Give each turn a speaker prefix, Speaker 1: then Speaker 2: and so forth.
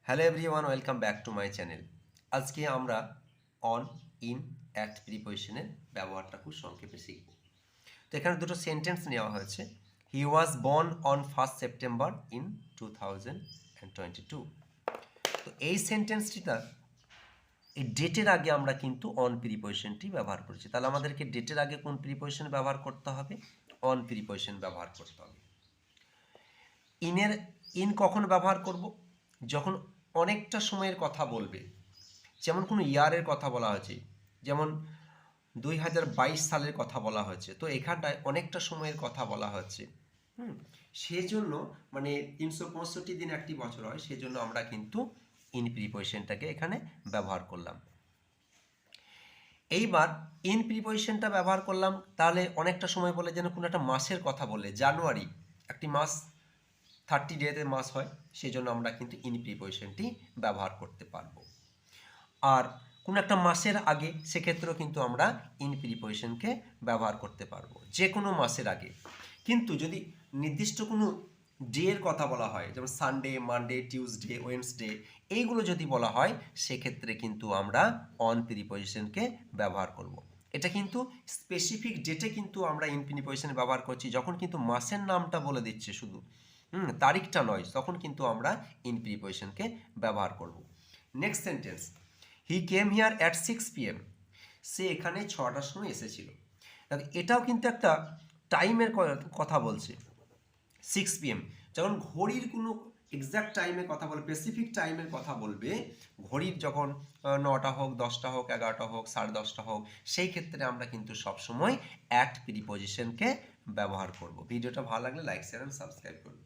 Speaker 1: Hello everyone, welcome back to my channel. আজকে আমরা on, in, at প্রিপোজিশনের ব্যবহারটা খুব সংক্ষেপে শিখব। তো এখানে দুটো সেন্টেন্স নেওয়া হয়েছে। He was born on 1 September in 2022। তো এই সেন্টেন্সটিটা এই ডেটের আগে আমরা কিন্তু অন প্রিপোজিশনটি ব্যবহার করেছি। তাহলে আমাদেরকে ডেটের আগে কোন প্রিপোজিশন ব্যবহার করতে হবে? অন প্রিপোজিশন ব্যবহার করতে হবে। ইন কখন ব্যবহার করব? যখন অনেকটা সময়ের কথা বলবে, যেমন কোনো ইয়ারের কথা বলা হয়েছে, যেমন 2022 সালের কথা বলা হয়েছে, তো এখানটায় অনেকটা সময়ের কথা বলা হচ্ছে। সেজন্য মানে 365 দিন একটি বছর হয়, সেজন্য আমরা কিন্তু ইন প্রিপোজিশনটাকে এখানে ব্যবহার করলাম। এইবার ইন প্রিপোজিশনটা ব্যবহার করলাম, তাহলে অনেকটা সময় বলে যেন কোনো একটা মাসের কথা বললে, জানুয়ারি একটি মাস, 30 ডেতে মাস হয়, সেই জন্য আমরা কিন্তু ইন প্রিপোজিশনটি ব্যবহার করতে পারবো। আর কোনো একটা মাসের আগে, সেক্ষেত্রেও কিন্তু আমরা ইন প্রিপোজিশনকে ব্যবহার করতে পারবো, যে কোনো মাসের আগে। কিন্তু যদি নির্দিষ্ট কোনো ডে এর কথা বলা হয়, যেমন সানডে, মানডে, টিউসডে, ওয়েডনেসডে, এইগুলো যদি বলা হয়, সেক্ষেত্রে কিন্তু আমরা অন প্রিপোজিশনকে ব্যবহার করব। এটা কিন্তু স্পেসিফিক ডেটে কিন্তু আমরা ইন প্রিপোজিশন ব্যবহার করছি, যখন কিন্তু মাসের নামটা বলে দিচ্ছে শুধু, তারিখটা নয়, তখন কিন্তু আমরা ইন প্রিপোজিশনকে ব্যবহার করব। Next sentence, he came here at 6 PM। সে এখানে 6টার সময় এসেছিল। এটাও কিন্তু একটা টাইমের কথা বলছে। 6 PM, যখন ঘড়ির কোনো এক্সাক্ট টাইমের কথা বলবে, স্পেসিফিক টাইমের কথা বলবে, ঘড়ির যখন 9টা হোক, 10টা হোক, 11টা হোক, 10:30টা হোক, সেই ক্ষেত্রে আমরা কিন্তু সবসময় অ্যাট প্রিপোজিশনকে ব্যবহার করব। ভিডিওটা ভালো লাগলে লাইক, শেয়ার অ্যান্ড সাবস্ক্রাইব করুন।